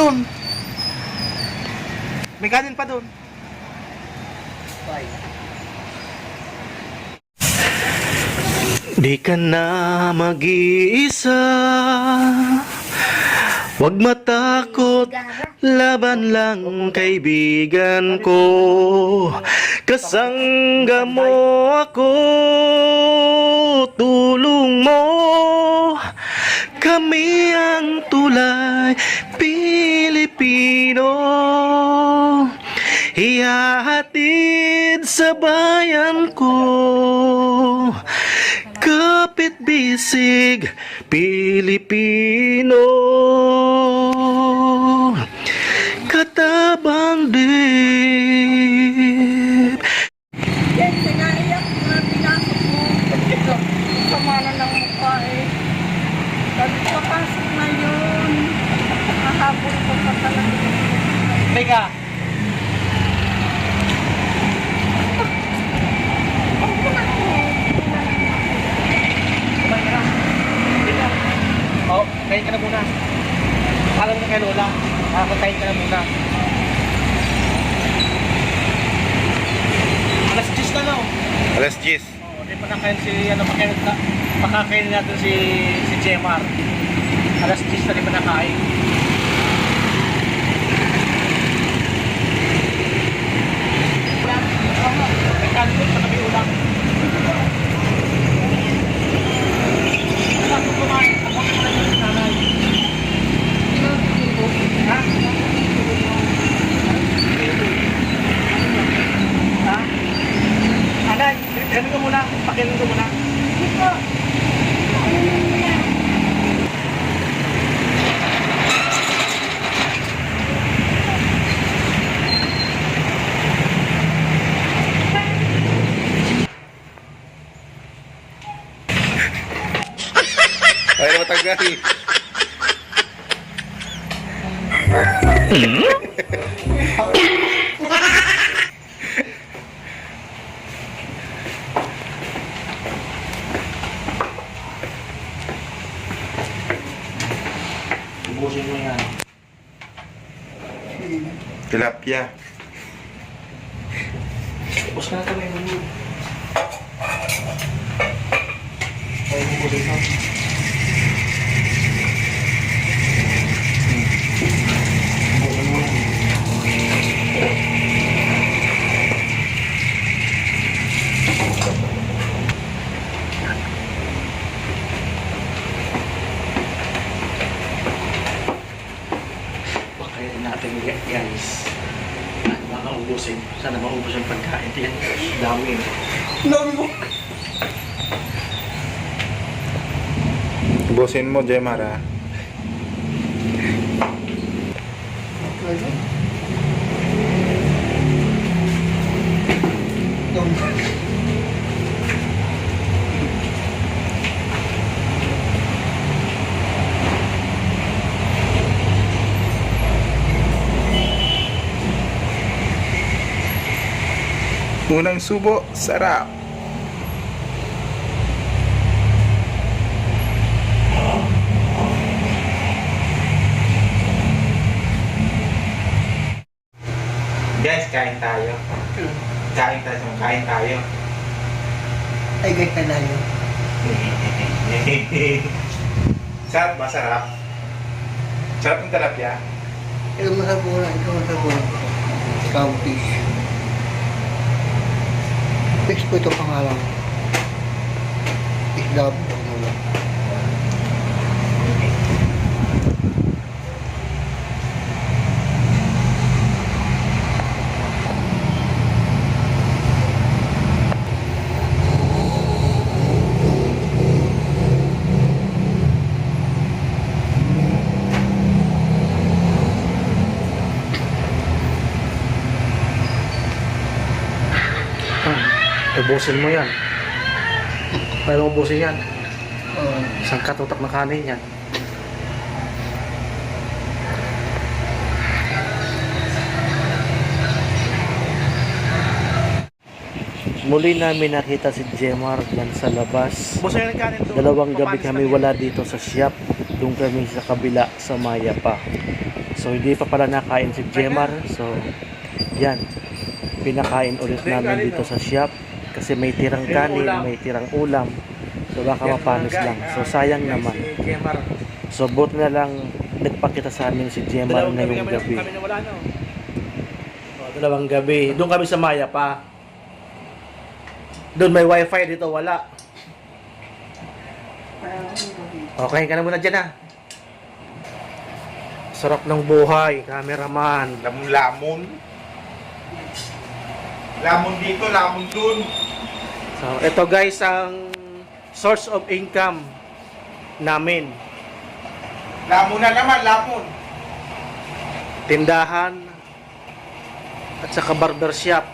dun. May kanin pa dun. Di ka na mag-iisa, wag matakot, laban lang kaibigan ko. Kasangga mo ako, tulong mo, kami ang tulay Pilipino. Ihahatid sa bayan ko, kapit bisig Pilipino, katabang dib. Yan, pinaiyak na pinasok mo. Sama na ng mukha eh. Sabi, papasok na yun. Mahabol ko pa talaga. Teka. Oh, kain ka na muna. Alam mo na kay Lola. Kain ka na muna. Alas 10 na, no? Alas 10. Oo, di pa nakain si, pakakain natin si Jemar. Alas 10 na di pa nakain. May kanin doon sa tabi ulang. Ako kumain. Ako kumain yung nanay. Ha? Ha? Anay, ano ko muna? Pakilan ko muna. Ay, matagal. Ubusin mo yan. Tilapia. Ubus ka na ito, may bulog. Ay, ubusin mo. Pakainin natin guys. Baka ubusin. Sana maubos yung pagkain. Yan, dami. Ubusin mo, Jemar, ha? Unang subo, sarap. Guys, kain tayo. Kain tayo. Ay, gay ka na yun. Sarap ba? Sarap? Sarap yung tilapia? Ikaw masabura. Ikaw fish. Fish po ito pangalan. Fish love. Ubusin mo yan. Paano ubusin yan? Oo. Isang katutak na kanin yan. Muli namin nakita si Jemar dyan sa labas. Dalawang gabi kami wala dito sa shop. Doon kami sa kabila sa Maya pa. So hindi pa pala nakain si Jemar. So yan, pinakain ulit namin dito sa shop kasi may tirang kanin, may tirang ulam. So baka mapanis lang. So sayang naman. So buti na lang nagpakita sa amin si Jemar ngayong gabi. Dalawang gabi. Doon kami sa Maya pa. Doon may wifi, dito wala. Okay ka na muna dyan, ha. Sarap ng buhay, cameraman. Lamon. Lamon dito, lamon dun. So, ito guys ang source of income namin. Lamon na naman, lamon. Tindahan at saka barbershop.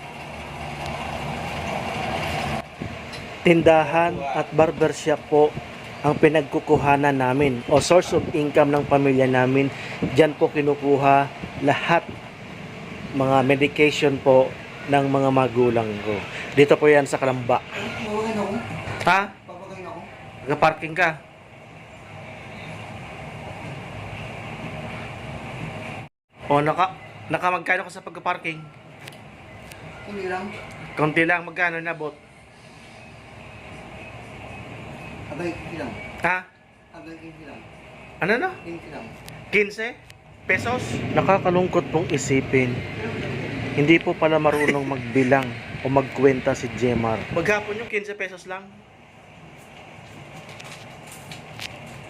Tindahan at barbershop po ang pinagkukuhanan namin o source of income ng pamilya namin. Diyan po kinukuha lahat mga medication po ng mga magulang ko. Dito po yan sa Kalamba. Ha? Nag-parking ka? O nakamagkano ka sa pagka-parking? Hindi lang. Konti lang, magkano nabot? Abay, hindi lang. Ha? Abay, hindi lang. Ano na? Hindi lang. 15 pesos? Nakakalungkot pong isipin. Hindi po pala marunong magbilang o magkwenta si Jemar. Maghapon yung 15 pesos lang.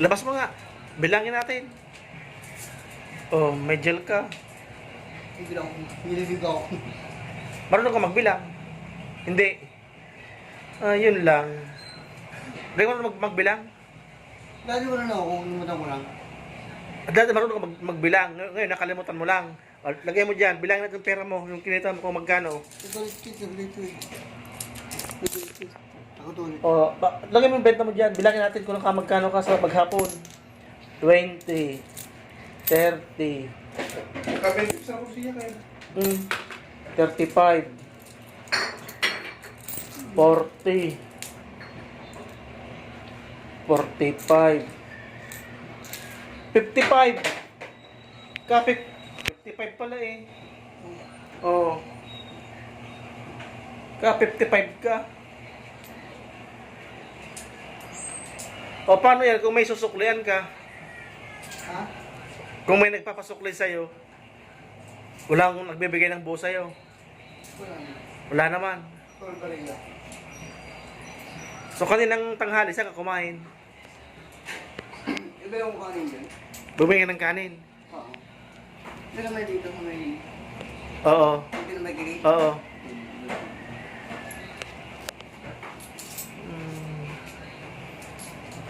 Labas mo nga. Bilangin natin. Oh, may gel ka. Hindi lang. Nilibig ako. Marunong ka magbilang? Hindi. Yun lang. Hindi mo marunong magbilang? Dati wala na ako. Limutan ko lang. Dati marunong ka magbilang. Ngayon nakalimutan mo lang. Lagay mo dyan. Bilangin natin yung pera mo. Yung kinita mo kung magkano. Ito ulit. Ako to ulit. Lagay mo yung benta mo dyan. Bilangin natin kung magkano ka sa maghapon. 20. 30. Kabentip sa kusiya kayo. 35. 40. 45. 55. Kapit. 55 pala eh. Oo. Ka 55 ka. O paano yan kung may susuklian ka? Ha? Kung may nagpapasukli sa'yo, wala akong nagbibigay ng buo sa'yo. Wala na. Wala naman. Wala pa rin. So kaninang tanghali, saan ka kumain? Iba yung kanin dyan. Bumingin ng kanin. Oo. Pero may dito sa may... Oo. Dito na may gigit. Oo.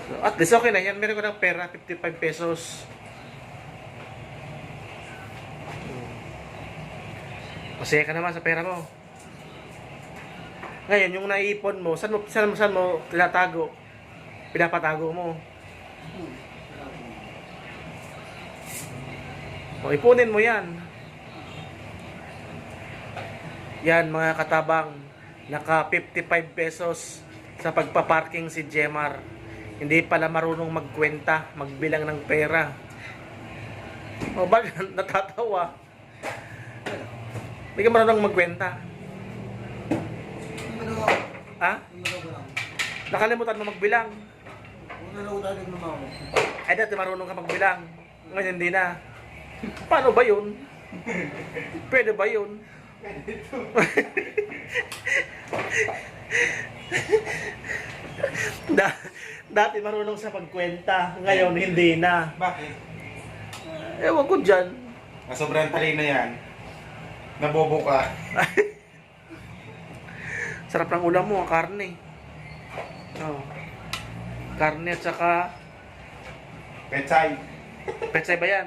So, at least okay na yan. Meron ko ng pera, 55 pesos. Masaya ka naman sa pera mo. Ngayon, yung naiipon mo, saan mo tinatago? Pinapatago mo. O, ipunin mo yan. Yan, mga katabang. Naka 55 pesos sa pagpaparking si Jemar. Hindi pala marunong magkwenta, magbilang ng pera. O, bakit natatawa? Hindi ka marunong magkwenta. Ha? Nakalimutan mo magbilang. Ay, dati marunong ka magbilang. Ngayon hindi na. Paano ba yun? Pwede ba yun? Dati marunong sa pagkwenta. Ngayon hindi na. Bakit? Ewan ko dyan. Sobrang talino yan. Nabobo ka. Sarap ng ulam mo, ang karne. Oh. Karne at saka Petsay. petsay ba yan?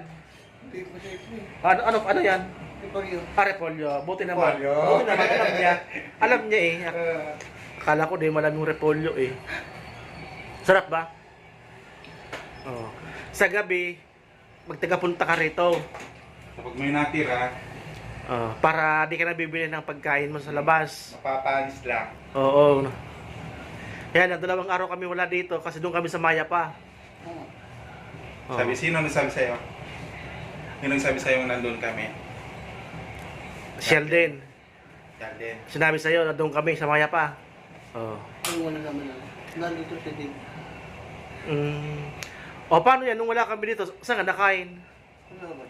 Ano yan? Repolyo. Buti naman. Repolyo. Buti naman, alam niya. Alam niya eh. Akala ko di malam yung repolyo eh. Sarap ba? Oh. Sa gabi, magtagapunta ka rito. Kapag may natira, Para di ka na bibili ng pagkain mo sa labas. mapapanis lang. Oo. Yan, 2 araw kami wala dito kasi doon kami sa Maya pa. Oh. Sabi, sino nasabi sa'yo? Yung nagsabi sa'yo nandun kami. Sheldon, Yan din. sinabi sa'yo na doon kami sa Mayapa. Oh. Ang wala naman na. Nandito siya din. O paano yan? Nung wala kami dito, saan ka nakain? Ano naman?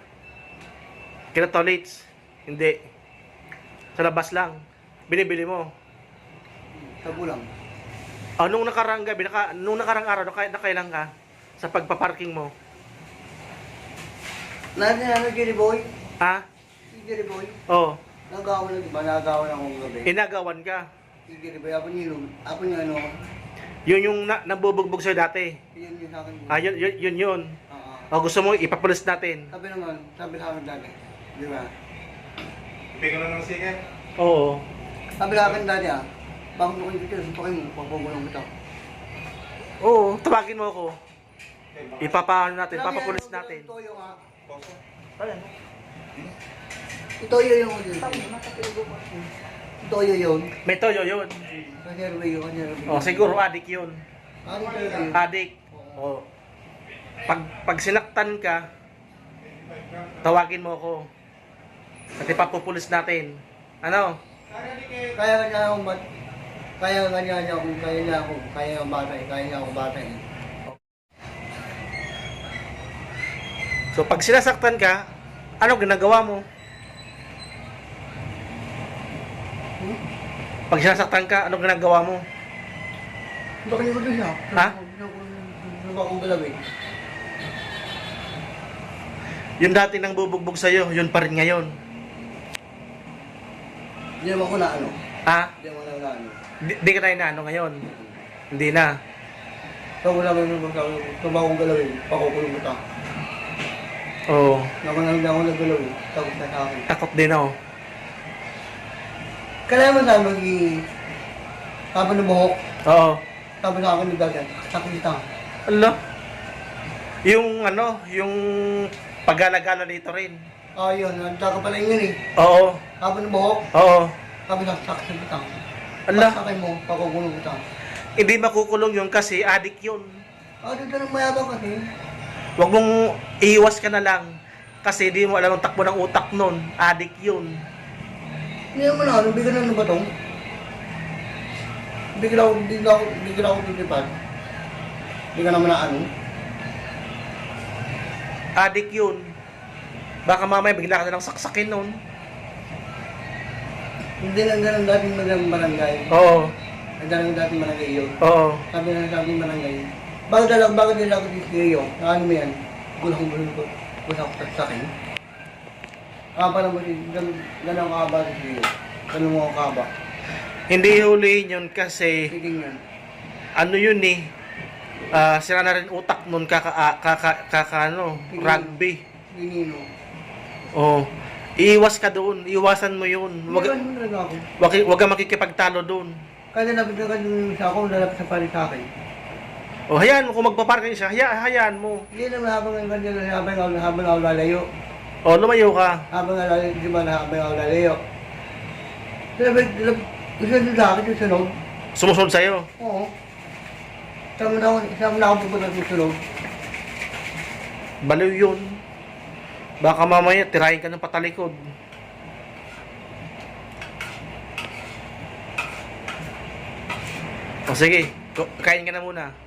Kina Tolits? Hindi. Sa labas lang. Binibili mo. Sa bulang. Nung nakarang gabi, nung nakarang araw, nakailang ka sa pagpaparking mo? Ano, Jerry Boy? Ha? Si Jerry Boy? Oo. Nagawa na, diba? Nagawa na akong gabi. Inagawan ka. Si Jerry Boy, ako niya ano, Yun yung nabubugbog sa'yo dati. yun yung sa akin. Yun. Oo. O gusto mo ipapulis natin? Sabi naman, sabi sa akin dati. Di ba? Bigyan mo ng sige. Oo. Sabi sa akin dati bakit mo kayo dito? Suntukin mo, pagpagulong kita. Oo, tawagin mo ako. Ipapaano natin, papapulis natin. Toyo nga. Poso. Toyo yung Toyo yun. May toyo yun. Kanyarwe yun. O siguro adik yun. Ano talaga yun? Adik. O. Pag sinaktan ka, tawagin mo ako. At ipapupulis natin. Ano? Kaya nga akong kaya niya akong bata eh. So pag sinasaktan ka, ano ginagawa mo? Pag sinasaktan ka, ano ginagawa mo? Bakit ko siya? Ha? Ano ba akong galawin? Yung dati nang bubugbog sa'yo, yun pa rin ngayon. Hindi naman ako na ano. Ha? Hindi naman ako na ano. Di ka tayo na ano ngayon? Hindi na. So wala mo naman kung ba akong galawin, pakukulong kita. Oo. Hindi ako naggalawin, takot na sa akin. Takot din ako. Kaya mo na sabi ng buhok, Oo. sabi sa akin ni Dagan, sakit kita. Ala. Yung ano, yung paggalagala dito rin. Yun, nagtaka pala yun eh. Oo. Sabi ng buhok, Oo. sabi sa sakit kita. Ala. Sakit mo, pakukulong kita. Hindi makukulong yun kasi adik yun. Dito nang mayabang kasi. Huwag mong iiwas ka na lang. Kasi di mo alam ang takbo ng utak nun. Adik yun. Hindi naman ano, bigyan na ng batong. Bigyan ako tutipad. Hindi ka naman na ano. Adik yun. Baka mamaya bigla ka na lang saksakin nun. Hindi lang ganun dating barangay. Oo. Ang dating barangay yun. Oo. Sabi na dating barangay. Bakit nila ako dito iyo? Ano mo yan? Gulang ko. Gulang ko sa akin. Kaba naman yun. Ganun kaba sa iyo. Ganun mo kaba. Hindi huliin yun kasi Tiging yan. ano yun eh. Sira na rin utak nun ano, rugby. Ginino. Oo. Iiwas ka doon. Iwasan mo yun. Hindi ganun talaga ako. Wag kang makikipagtalo doon. Kasi nalapit na ganun sa ako, nalapit sa pari sa akin. O hayaan mo kung magpaparking siya. Hayaan mo. Hindi naman habang ako lalayo. O lumayo ka. Habang lalayo, di ba na habang ako lalayo. Gusto nyo sa akin yung sunog? Sumusunod sa'yo. Oo. Saan mo na ako pupunta sa sunog? Baliw yun. Baka mamaya tirahin ka ng patalikod. O sige, kain ka na muna.